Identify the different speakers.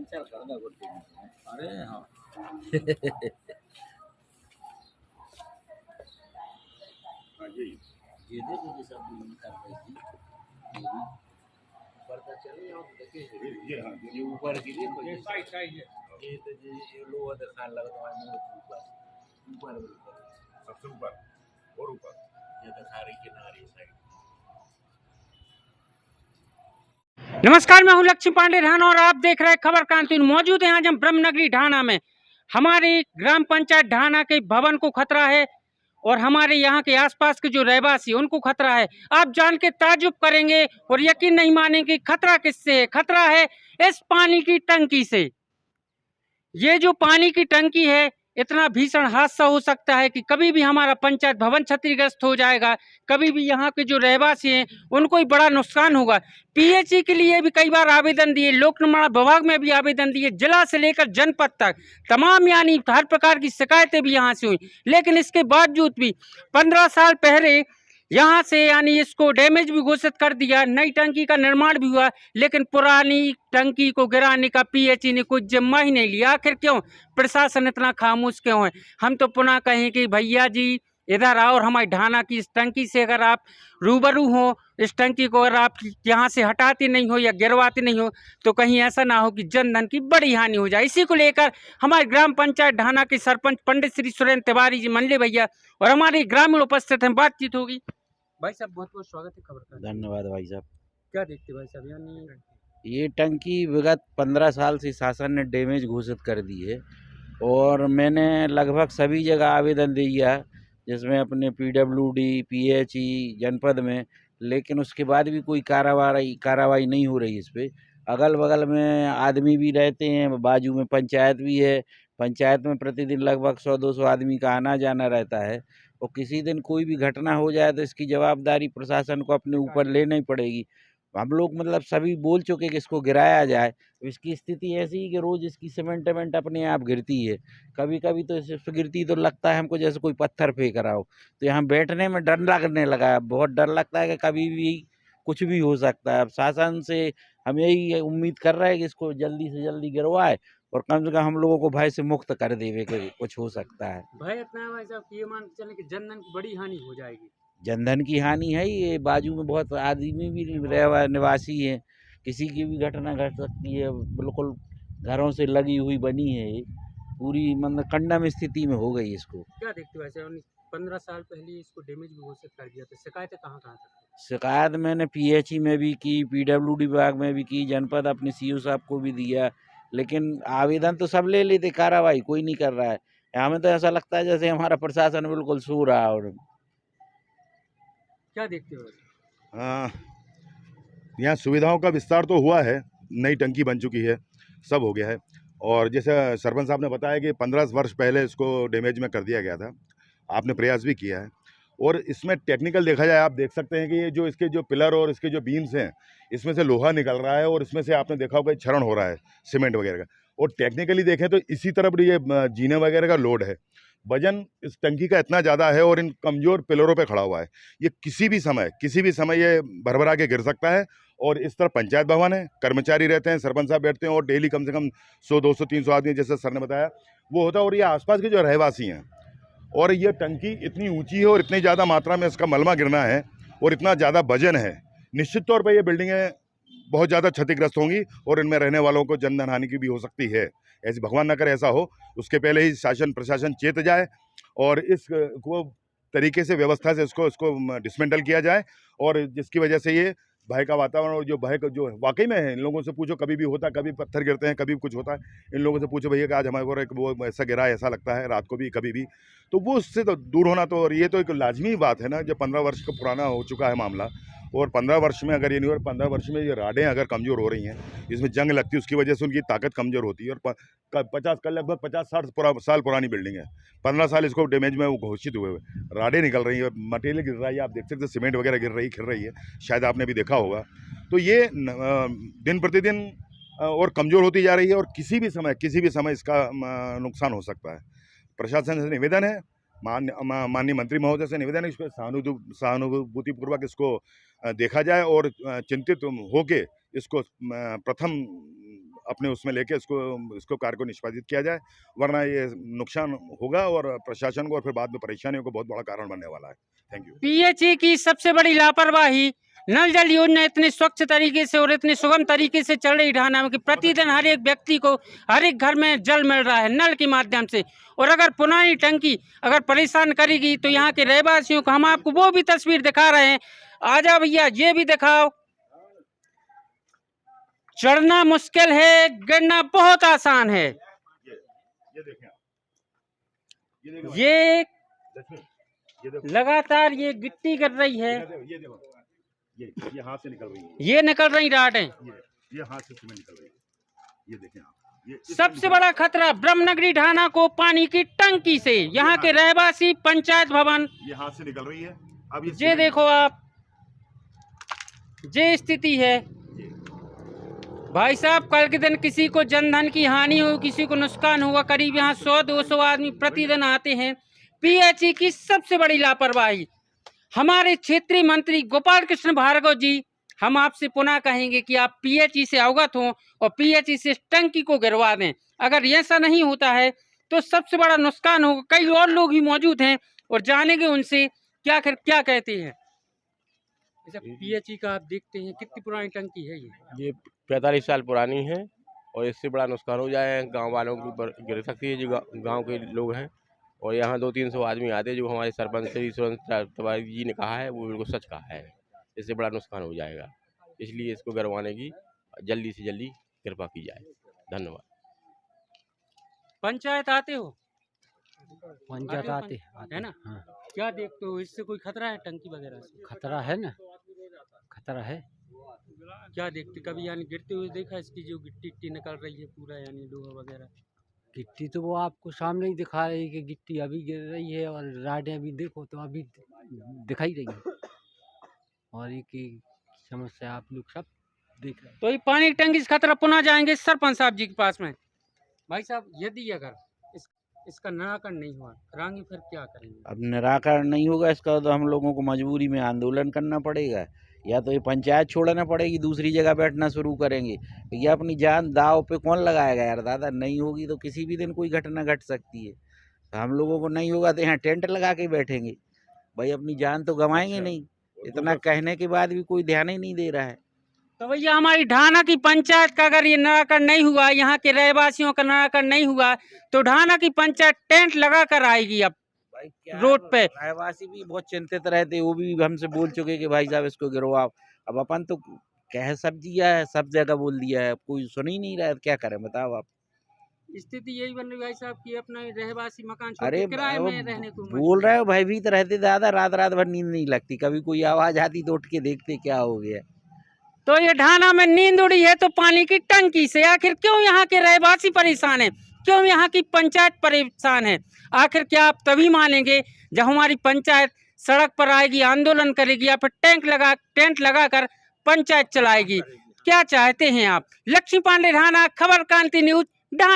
Speaker 1: Puncture कर दो गुड्डी। अरे हाँ ये देखो ये सब कर रही थी ये भी ऊपर का चले और देखिए ये हाँ ये ऊपर की देखो ये साइड साइड ये तो ये लोअर दिखाने लगा तो मैं ऊपर ऊपर सबसे ऊपर और ऊपर ये दिखा रही किनारे साइड।
Speaker 2: नमस्कार, मैं हूं लक्ष्मी पांडे ढाना और आप देख रहे हैं खबर क्रांति। मौजूद हैं आज हम ब्रह्मनगरी ढाना में। हमारी ग्राम पंचायत ढाना के भवन को खतरा है और हमारे यहाँ के आसपास के जो रहवासी उनको खतरा है। आप जान के ताज्जुब करेंगे और यकीन नहीं मानेंगे खतरा किससे है। खतरा है इस पानी की टंकी से। ये जो पानी की टंकी है, इतना भीषण हादसा हो सकता है कि कभी भी हमारा पंचायत भवन क्षतिग्रस्त हो जाएगा, कभी भी यहाँ के जो रहवासी हैं उनको ही बड़ा नुकसान होगा। पीएचई के लिए भी कई बार आवेदन दिए, लोक निर्माण विभाग में भी आवेदन दिए, जिला से लेकर जनपद तक तमाम यानी हर प्रकार की शिकायतें भी यहाँ से हुई, लेकिन इसके बावजूद भी 15 साल पहले यहाँ से यानी इसको डैमेज भी घोषित कर दिया, नई टंकी का निर्माण भी हुआ, लेकिन पुरानी टंकी को गिराने का पीएचई ने कुछ जिम्मा ही नहीं लिया। आखिर क्यों प्रशासन इतना खामोश क्यों है? हम तो पुनः कहें कि भैया जी इधर आओ और हमारी ढाना की इस टंकी से अगर आप रूबरू हो, इस टंकी को अगर आप यहाँ से हटाते नहीं हो या गिरवाते नहीं हो तो कहीं ऐसा ना हो कि जनधन की बड़ी हानि हो जाए। इसी को लेकर हमारे ग्राम पंचायत ढाना के सरपंच पंडित श्री सुरेंद्र तिवारी जी मंडले भैया और हमारे ग्रामीण उपस्थित हैं, बातचीत होगी। भाई साहब बहुत बहुत स्वागत है खबर का।
Speaker 3: धन्यवाद भाई साहब।
Speaker 2: क्या देखते भाई साहब, यानी
Speaker 3: ये टंकी विगत 15 साल से शासन ने डैमेज घोषित कर दी है और मैंने लगभग सभी जगह आवेदन दिया, जिसमें अपने पीडब्ल्यूडी, पीएचई जनपद में, लेकिन उसके बाद भी कोई कार्रवाई नहीं हो रही इस पे। अगल बगल में आदमी भी रहते हैं, बाजू में पंचायत भी है, पंचायत में प्रतिदिन लगभग 100-200 आदमी का आना जाना रहता है और किसी दिन कोई भी घटना हो जाए तो इसकी जवाबदारी प्रशासन को अपने ऊपर लेनी पड़ेगी। हम लोग मतलब सभी बोल चुके कि इसको गिराया जाए। तो इसकी स्थिति ऐसी है कि रोज़ इसकी सीमेंट अपने आप गिरती है, कभी कभी तो सिर्फ गिरती तो लगता है हमको जैसे कोई पत्थर फेंक रहा हो। तो यहाँ बैठने में डर लगने लगा है, बहुत डर लगता है कि कभी भी कुछ भी हो सकता है। अब शासन से हम यही उम्मीद कर रहे हैं कि इसको जल्दी से जल्दी गिरवाए और कम से कम हम लोगों को भय से मुक्त कर देवे कि कुछ हो सकता है।
Speaker 2: भय इतना है भाई साहब कि ये मान के चले कि जनधन की बड़ी हानि हो जाएगी।
Speaker 3: जनधन की हानि है, ये बाजू में बहुत आदमी भी निवासी हैं, किसी की भी घटना घट सकती है। बिल्कुल घरों से लगी हुई बनी है ये, पूरी मतलब कंडम स्थिति में हो गई इसको।
Speaker 2: क्या देखते हो वैसे 15 साल पहले इसको डैमेज भी घोषित कर दिया, तो शिकायतें कहाँ कहाँ तक?
Speaker 3: शिकायत मैंने पीएचई में भी की, पीडब्ल्यूडी विभाग में भी की, जनपद अपने सीओ साहब को भी दिया, लेकिन आवेदन तो सब ले लेते, कार्रवाई कोई नहीं कर रहा है। हमें तो ऐसा लगता है जैसे हमारा प्रशासन बिल्कुल सो रहा है। और
Speaker 2: क्या देखते हो?
Speaker 4: हाँ, यहाँ सुविधाओं का विस्तार तो हुआ है, नई टंकी बन चुकी है, सब हो गया है। और जैसे सरपंच साहब ने बताया कि 15 वर्ष पहले इसको डैमेज में कर दिया गया था, आपने प्रयास भी किया है। और इसमें टेक्निकल देखा जाए, आप देख सकते हैं कि ये जो इसके जो पिलर और इसके जो बीम्स हैं, इसमें से लोहा निकल रहा है और इसमें से आपने देखा होगा क्षरण हो रहा है सीमेंट वगैरह का। और टेक्निकली देखें तो इसी तरफ ये जीने वगैरह का लोड है, वजन इस टंकी का इतना ज़्यादा है और इन कमज़ोर पिलरों पे खड़ा हुआ है। ये किसी भी समय ये भरभरा के गिर सकता है। और इस तरफ पंचायत भवन है, कर्मचारी रहते हैं, सरपंच साहब बैठते हैं और डेली कम से कम 100, 200, 300 आदमी, जैसे सर ने बताया, वो होता है। और ये आसपास के जो रहवासी हैं, और ये टंकी इतनी ऊंची है और इतनी ज़्यादा मात्रा में इसका मलबा गिरना है और इतना ज़्यादा वजन है, निश्चित तौर पर ये बिल्डिंगें बहुत ज़्यादा क्षतिग्रस्त होंगी और इनमें रहने वालों को जनधन हानि की भी हो सकती है। ऐसी भगवान न करे ऐसा हो, उसके पहले ही शासन प्रशासन चेत जाए और इस को तरीके से व्यवस्था से इसको डिसमेंटल किया जाए। और जिसकी वजह से ये भय का वातावरण और जो भय का जो वाकई में है, इन लोगों से पूछो, कभी भी होता है, कभी पत्थर गिरते हैं, कभी कुछ होता है, इन लोगों से पूछो भैया कि आज हमारे को वो ऐसा गिरा है, ऐसा लगता है रात को भी कभी भी, तो वो उससे तो दूर होना। तो और ये तो एक लाजमी बात है ना, जो 15 वर्ष का पुराना हो चुका है मामला, और 15 वर्ष में अगर ये नहीं, और 15 वर्ष में ये राडें अगर कमज़ोर हो रही हैं, इसमें जंग लगती है, उसकी वजह से उनकी ताकत कमज़ोर होती है। और 50 लगभग 50-60 साल पुरानी बिल्डिंग है, 15 साल इसको डैमेज में वो घोषित हुए हुए, राडें निकल रही है, मटेरियल गिर रहा है, आप देख सकते हैं सीमेंट वगैरह गिर रही है, शायद आपने भी देखा होगा। तो ये दिन प्रतिदिन और कमज़ोर होती जा रही है और किसी भी समय इसका नुकसान हो सकता है। प्रशासन से निवेदन है, माननीय मंत्री महोदय से निवेदन है, इस पर सहानुभूतिपूर्वक इसको देखा जाए और चिंतित होके इसको प्रथम अपने उसमें लेके इसको कार्य को निष्पादित किया जाए, वरना ये नुकसान होगा और प्रशासन को और फिर बाद में परेशानियों को बहुत बड़ा कारण बनने वाला है। Thank you.
Speaker 2: पीएचई की सबसे बड़ी लापरवाही, नल जल योजना इतनी स्वच्छ तरीके से और इतनी सुगम तरीके से चल रही ढाना में कि प्रतिदिन हर एक व्यक्ति को हर एक घर में जल मिल रहा है नल के माध्यम से। और अगर पुरानी टंकी अगर परेशान करेगी तो यहाँ के रहवासियों को, हम आपको वो भी तस्वीर दिखा रहे हैं, आ जाओ भैया, ये भी दिखाओ। चढ़ना मुश्किल है, गिरना बहुत आसान है।
Speaker 4: ये देखें,
Speaker 2: ये लगातार ये गिट्टी गिर रही है,
Speaker 4: ये देखो, ये हाथ से निकल रही है,
Speaker 2: ये निकल रही राडें,
Speaker 4: ये हाथ से सीमेंट निकल रही है, ये देखें आप।
Speaker 2: सबसे बड़ा खतरा ब्रह्मनगरी ढाना को पानी की टंकी से। यहाँ के रहवासी, पंचायत भवन,
Speaker 4: ये हाथ से निकल रही है। अब
Speaker 2: ये देखो आप, ये स्थिति है भाई साहब। कल के दिन किसी को जनधन की हानि हो, किसी को नुकसान हुआ, करीब यहाँ 100-200 आदमी प्रतिदिन आते हैं। पीएचई की सबसे बड़ी लापरवाही। हमारे क्षेत्रीय मंत्री गोपाल कृष्ण भार्गव जी, हम आपसे पुनः कहेंगे कि आप पीएचई से अवगत हों और पीएचई से टंकी को गिरवा दें। अगर ऐसा नहीं होता है तो सबसे बड़ा नुकसान होगा। कई और लोग ही मौजूद हैं और जानेंगे उनसे क्या कहते हैं। पीएचई का आप देखते हैं कितनी पुरानी टंकी है ये
Speaker 5: 45 साल पुरानी है और इससे बड़ा नुकसान हो जाए गांव वालों के ऊपर गिर सकती है। जो गांव के लोग हैं और यहाँ 200-300 आदमी आते हैं, जो हमारे सरपंच श्री सुरेंद्र तिवारी जी ने कहा है वो बिल्कुल सच कहा है। इससे बड़ा नुकसान हो जाएगा, इसलिए इसको गिरवाने की जल्दी से जल्दी कृपा की जाए। धन्यवाद।
Speaker 2: पंचायत आते हो?
Speaker 6: पंचायत आते
Speaker 2: है ना?
Speaker 6: हाँ।
Speaker 2: क्या देखते हो, इससे कोई खतरा है टंकी वगैरह से?
Speaker 6: खतरा है ना, खतरा है।
Speaker 2: क्या देखते, कभी यानी गिरते हुए देखा इसकी जो गिट्टी निकल रही है पूरा, यानी लोहा वगैरह?
Speaker 6: गिट्टी तो वो आपको सामने ही दिखा रही है कि गिट्टी अभी गिर रही है और राडें भी देखो तो अभी दिखाई रही है। और एक समस्या आप लोग सब देख रहे हैं।
Speaker 2: तो ये पानी की टंकी से खतरा पुनः जाएंगे सरपंच साहब जी के पास में। भाई साहब, यदि अगर इसका निराकरण नहीं हुआ कराएंगे फिर क्या करेंगे?
Speaker 3: अब निराकरण नहीं होगा इसका तो हम लोगों को मजबूरी में आंदोलन करना पड़ेगा, या तो ये पंचायत छोड़ना पड़ेगी, दूसरी जगह बैठना शुरू करेंगे। ये अपनी जान दाव पे कौन लगाएगा यार दादा? नहीं होगी तो किसी भी दिन कोई घटना घट सकती है। तो हम लोगों को नहीं होगा तो यहाँ टेंट लगा के बैठेंगे भाई, अपनी जान तो गंवाएंगे नहीं। इतना कहने के बाद भी कोई ध्यान ही नहीं दे रहा है।
Speaker 2: तो भैया, हमारी ढाना की पंचायत का अगर ये निराकरण नहीं हुआ, यहाँ के रहवासियों का निराकरण नहीं हुआ, तो ढाना की पंचायत टेंट लगा कर आएगी अब
Speaker 3: भाई क्या
Speaker 2: रोड पे।
Speaker 3: रहवासी भी बहुत चिंतित रहते, वो भी हमसे बोल चुके कि भाई साहब इसको गिरवाओ। अब अपन तो कह सब दिया है, सब जगह बोल दिया है, कोई सुन ही नहीं रहा है, क्या करें बताओ आप।
Speaker 2: स्थिति यही बन रही भाई साहब की अपना रहवासी मकान छोड़
Speaker 3: अरे
Speaker 2: के किराए
Speaker 3: वो
Speaker 2: में रहने को
Speaker 3: बोल रहे हो भाई, भी तो रहते दादा, रात रात भर नींद नहीं लगती, कभी कोई आवाज आती तो उठ के देखते क्या हो गया।
Speaker 2: तो ये ढाना में नींद उड़ी है तो पानी की टंकी से। आखिर क्यों यहाँ के रहवासी परेशान हैं, क्यों यहाँ की पंचायत परेशान है? आखिर क्या आप तभी मानेंगे जब हमारी पंचायत सड़क पर आएगी, आंदोलन करेगी या फिर टेंट लगाकर पंचायत चलाएगी? क्या चाहते हैं आप? लक्ष्मी पांडे, ढाना, खबर क्रांति न्यूज, ढाना।